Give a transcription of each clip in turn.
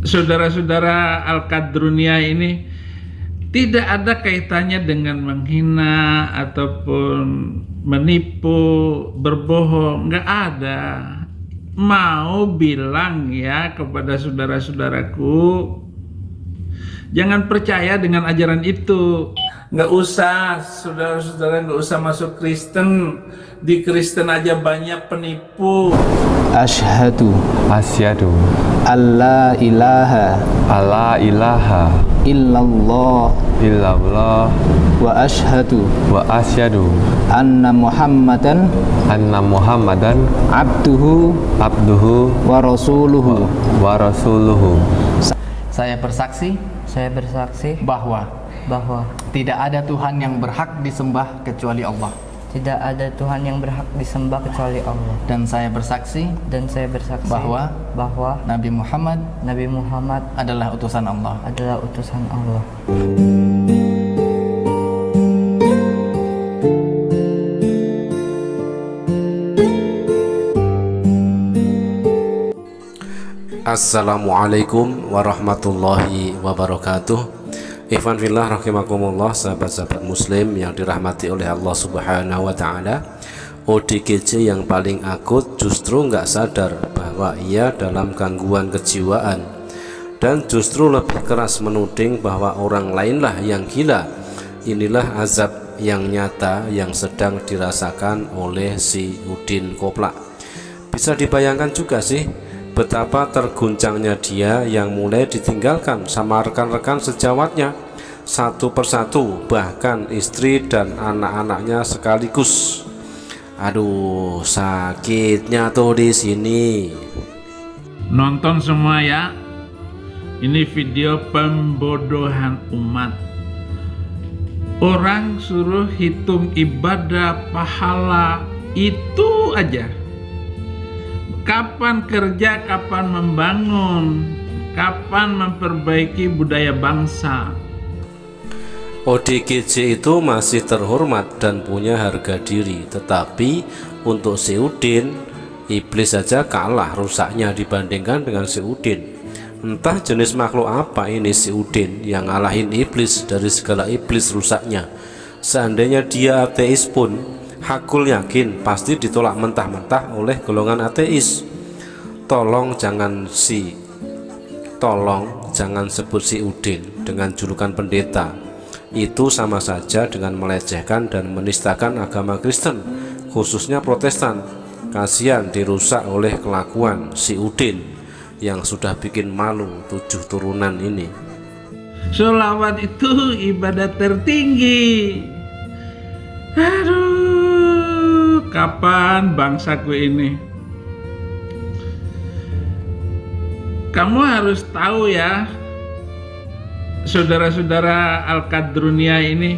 saudara-saudara Al-Qadrunia ini tidak ada kaitannya dengan menghina ataupun menipu, berbohong, nggak ada. Mau bilang ya kepada saudara-saudaraku, jangan percaya dengan ajaran itu. Nggak usah, saudara-saudara nggak usah masuk Kristen. Di Kristen aja banyak penipu. Asyhadu alla ilaha illallah wa asyhadu anna muhammadan abduhu wa rasuluhu. Saya bersaksi bahwa tidak ada Tuhan yang berhak disembah kecuali Allah. Tidak ada Tuhan yang berhak disembah kecuali Allah. Dan saya bersaksi bahwa Nabi Muhammad adalah utusan Allah. Assalamualaikum warahmatullahi wabarakatuh. Ikhwan fillah rahimakumullah, sahabat-sahabat muslim yang dirahmati oleh Allah Subhanahu wa taala. ODGJ yang paling akut justru nggak sadar bahwa ia dalam gangguan kejiwaan dan justru lebih keras menuding bahwa orang lainlah yang gila. Inilah azab yang nyata yang sedang dirasakan oleh si Udin Koplak. Bisa dibayangkan juga sih betapa terguncangnya dia yang mulai ditinggalkan sama rekan-rekan sejawatnya satu persatu, bahkan istri dan anak-anaknya sekaligus. Aduh, sakitnya tuh di sini. Nonton semua ya. Ini video pembodohan umat. Orang suruh hitung ibadah, pahala, itu aja. Kapan kerja, kapan membangun, kapan memperbaiki budaya bangsa. ODGJ itu masih terhormat dan punya harga diri, tetapi untuk si Udin, iblis saja kalah rusaknya dibandingkan dengan si Udin. Entah jenis makhluk apa ini si Udin yang ngalahin iblis dari segala iblis rusaknya. Seandainya dia ateis pun, Hakul yakin pasti ditolak mentah-mentah oleh golongan ateis. Tolong jangan sebut si Udin dengan julukan pendeta. Itu sama saja dengan melecehkan dan menistakan agama Kristen, khususnya Protestan. Kasihan dirusak oleh kelakuan si Udin yang sudah bikin malu 7 turunan ini. Sholawat itu ibadah tertinggi. Aduh, kapan bangsaku ini? Kamu harus tahu ya, saudara-saudara Al-Qadrunia ini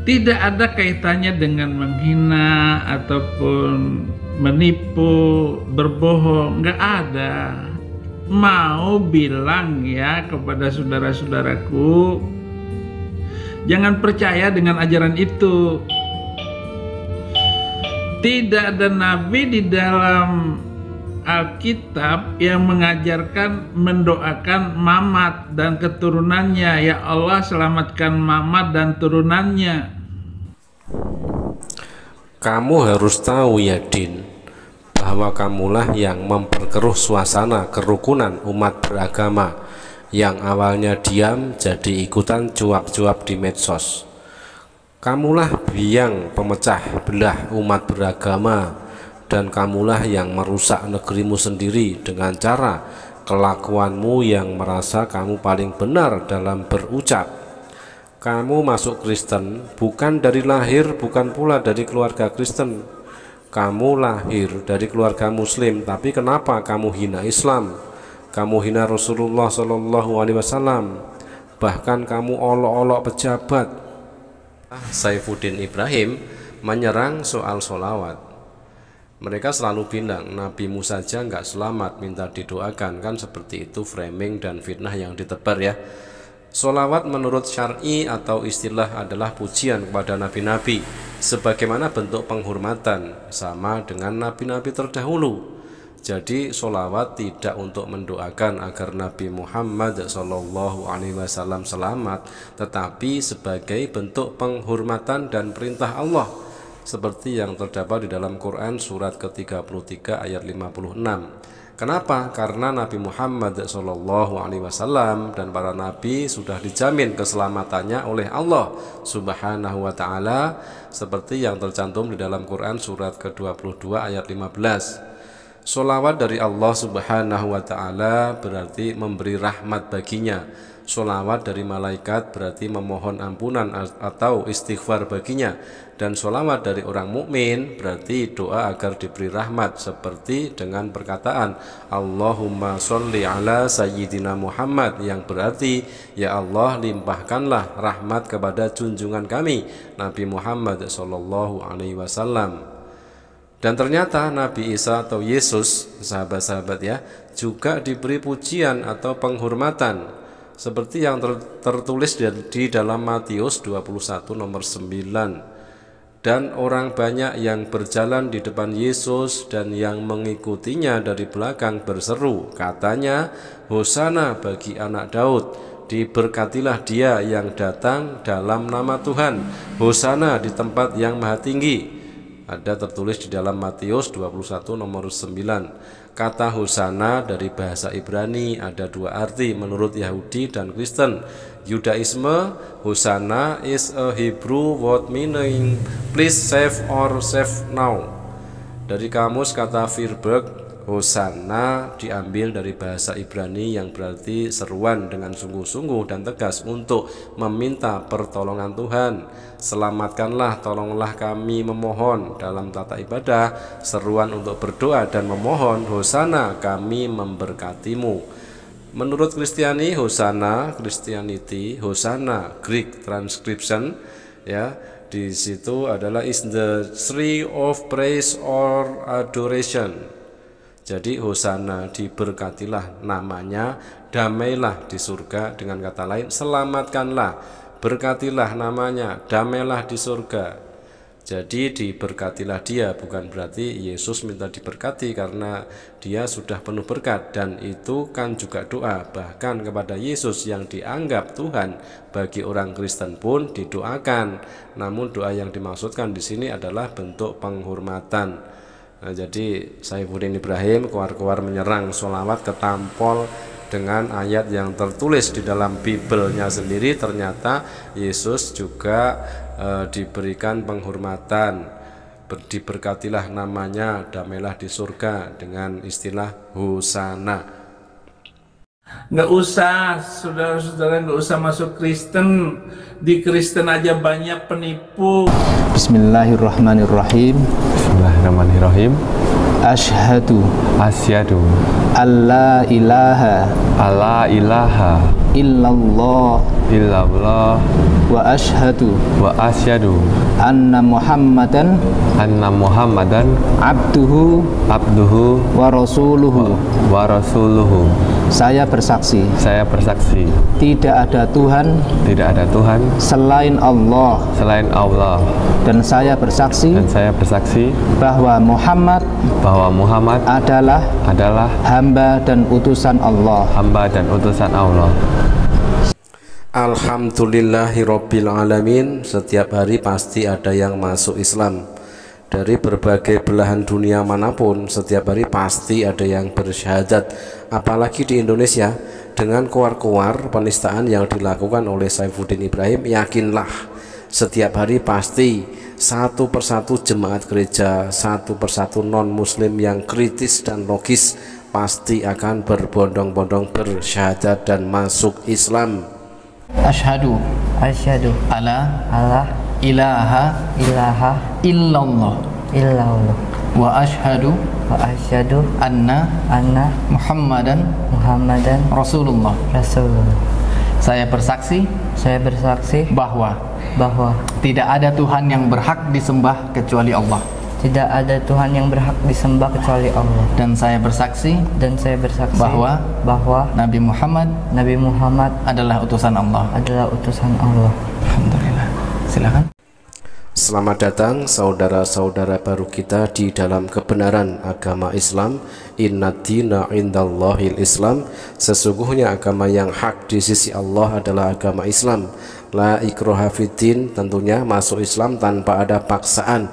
tidak ada kaitannya dengan menghina ataupun menipu, berbohong, nggak ada. Mau bilang ya kepada saudara-saudaraku, jangan percaya dengan ajaran itu. Tidak ada nabi di dalam Alkitab yang mengajarkan mendoakan Mamat dan keturunannya. Ya Allah, selamatkan Mamat dan turunannya. Kamu harus tahu ya Din, bahwa kamulah yang memperkeruh suasana kerukunan umat beragama yang awalnya diam jadi ikutan cuap-cuap di medsos. Kamulah biang pemecah belah umat beragama, dan kamulah yang merusak negerimu sendiri dengan cara kelakuanmu yang merasa kamu paling benar dalam berucap. Kamu masuk Kristen bukan dari lahir, bukan pula dari keluarga Kristen. Kamu lahir dari keluarga Muslim, tapi kenapa kamu hina Islam? Kamu hina Rasulullah SAW, bahkan kamu olok-olok pejabat. Saifuddin Ibrahim menyerang soal sholawat. Mereka selalu bilang Nabi Musa saja nggak selamat, minta didoakan. Kan seperti itu framing dan fitnah yang ditebar ya. Sholawat menurut syar'i atau istilah adalah pujian kepada nabi-nabi sebagaimana bentuk penghormatan, sama dengan nabi-nabi terdahulu. Jadi sholawat tidak untuk mendoakan agar Nabi Muhammad SAW selamat, tetapi sebagai bentuk penghormatan dan perintah Allah, seperti yang terdapat di dalam Quran surat ke-33 ayat 56. Kenapa? Karena Nabi Muhammad SAW dan para nabi sudah dijamin keselamatannya oleh Allah Subhanahu wa Ta'ala, seperti yang tercantum di dalam Quran surat ke-22 ayat 15. Sholawat dari Allah Subhanahu wa Ta'ala berarti memberi rahmat baginya. Sholawat dari malaikat berarti memohon ampunan atau istighfar baginya. Dan sholawat dari orang mukmin berarti doa agar diberi rahmat, seperti dengan perkataan Allahumma sholli ala sayyidina Muhammad, yang berarti ya Allah limpahkanlah rahmat kepada junjungan kami Nabi Muhammad SAW. Dan ternyata Nabi Isa atau Yesus, sahabat-sahabat ya, juga diberi pujian atau penghormatan, seperti yang tertulis di dalam Matius 21 nomor 9. Dan orang banyak yang berjalan di depan Yesus dan yang mengikutinya dari belakang berseru, katanya, Hosana bagi anak Daud, diberkatilah dia yang datang dalam nama Tuhan, Hosana di tempat yang maha tinggi. Ada tertulis di dalam Matius 21 nomor 9. Kata Hosana dari bahasa Ibrani ada dua arti menurut Yahudi dan Kristen. Yudaisme, Hosana is a Hebrew word meaning please save or save now. Dari kamus kata Firberg, Hosana diambil dari bahasa Ibrani yang berarti seruan dengan sungguh-sungguh dan tegas untuk meminta pertolongan Tuhan. Selamatkanlah, tolonglah kami memohon. Dalam tata ibadah, seruan untuk berdoa dan memohon, Hosana kami memberkatimu. Menurut Kristiani, Hosana, Christianity, Hosana, Greek transcription, ya, di situ adalah is the tree of praise or adoration. Jadi Hosana diberkatilah namanya, damailah di surga, dengan kata lain selamatkanlah, berkatilah namanya, damailah di surga. Jadi diberkatilah dia, bukan berarti Yesus minta diberkati karena dia sudah penuh berkat, dan itu kan juga doa. Bahkan kepada Yesus yang dianggap Tuhan bagi orang Kristen pun didoakan. Namun doa yang dimaksudkan di sini adalah bentuk penghormatan. Nah, jadi Saifuddin Ibrahim keluar-keluar menyerang sholawat ketampol dengan ayat yang tertulis di dalam Bibelnya sendiri. Ternyata Yesus juga diberikan penghormatan, diberkatilah namanya, damailah di surga, dengan istilah Hosana. Nggak usah, saudara-saudara, nggak usah masuk Kristen. Di Kristen aja banyak penipu. Bismillahirrahmanirrahim. Bismillahirrahmanirrahim. Asyhadu alla ilaha illallah wa asyhadu anna Muhammadan abduhu wa rasuluhu. Saya bersaksi tidak ada Tuhan selain Allah, dan saya bersaksi bahwa Muhammad adalah hamba dan utusan Allah. Alhamdulillahirabbil alamin. Setiap hari pasti ada yang masuk Islam. Dari berbagai belahan dunia manapun, setiap hari pasti ada yang bersyahadat. Apalagi di Indonesia, dengan keluar-keluar penistaan yang dilakukan oleh Saifuddin Ibrahim, yakinlah setiap hari pasti satu persatu jemaat gereja, satu persatu non-muslim yang kritis dan logis pasti akan berbondong-bondong bersyahadat dan masuk Islam. Asyhadu alla ilaha illallah wa asyhadu anna Muhammadan Rasulullah. Saya bersaksi bahwa tidak ada Tuhan yang berhak disembah kecuali Allah. Tidak ada Tuhan yang berhak disembah kecuali Allah. Dan saya bersaksi bahwa Nabi Muhammad adalah adalah utusan Allah. Alhamdulillah. Silakan. Selamat datang saudara-saudara baru kita di dalam kebenaran agama Islam. Inna dina indallahil Islam. Sesungguhnya agama yang hak di sisi Allah adalah agama Islam. La ikraha fiddin, tentunya masuk Islam tanpa ada paksaan.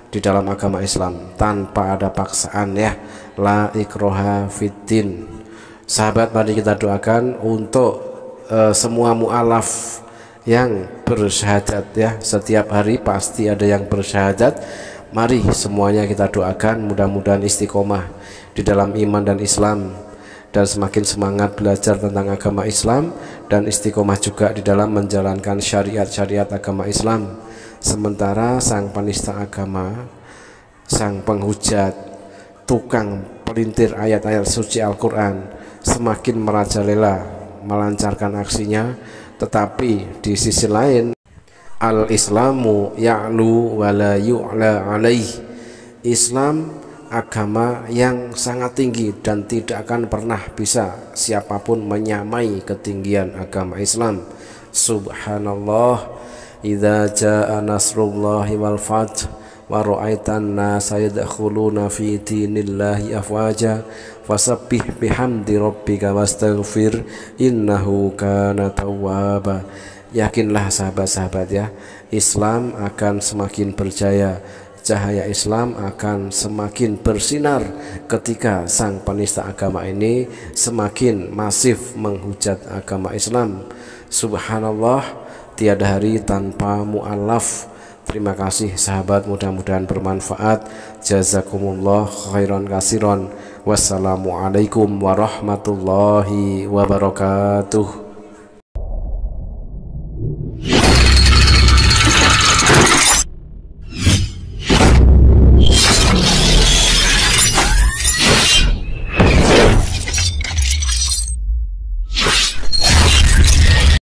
Di dalam agama Islam tanpa ada paksaan, ya. La ikraha fiddin. Sahabat, mari kita doakan untuk semua mu'alaf yang bersyahadat, ya. Setiap hari pasti ada yang bersyahadat. Mari semuanya kita doakan mudah-mudahan istiqomah di dalam iman dan Islam, dan semakin semangat belajar tentang agama Islam, dan istiqomah juga di dalam menjalankan syariat-syariat agama Islam. Sementara sang penista agama, sang penghujat, tukang pelintir ayat-ayat suci Al-Quran semakin merajalela melancarkan aksinya, tetapi di sisi lain al-Islamu ya'lu wa la yu'la alaih. Islam agama yang sangat tinggi dan tidak akan pernah bisa siapapun menyamai ketinggian agama Islam. Subhanallah, idza jaa nasrullahi wal fath wa ra'aitan nasa yadkhuluna fi dinillahi afwaja fasabbih bihamdi rabbika wastaghfir innahu kana tawwaba. Yakinlah sahabat-sahabat, ya, Islam akan semakin berjaya, cahaya Islam akan semakin bersinar ketika sang penista agama ini semakin masif menghujat agama Islam. Subhanallah, tiada hari tanpa mu'alaf. Terima kasih sahabat, mudah-mudahan bermanfaat. Jazakumullah khairan kasiron. Wassalamualaikum warahmatullahi wabarakatuh.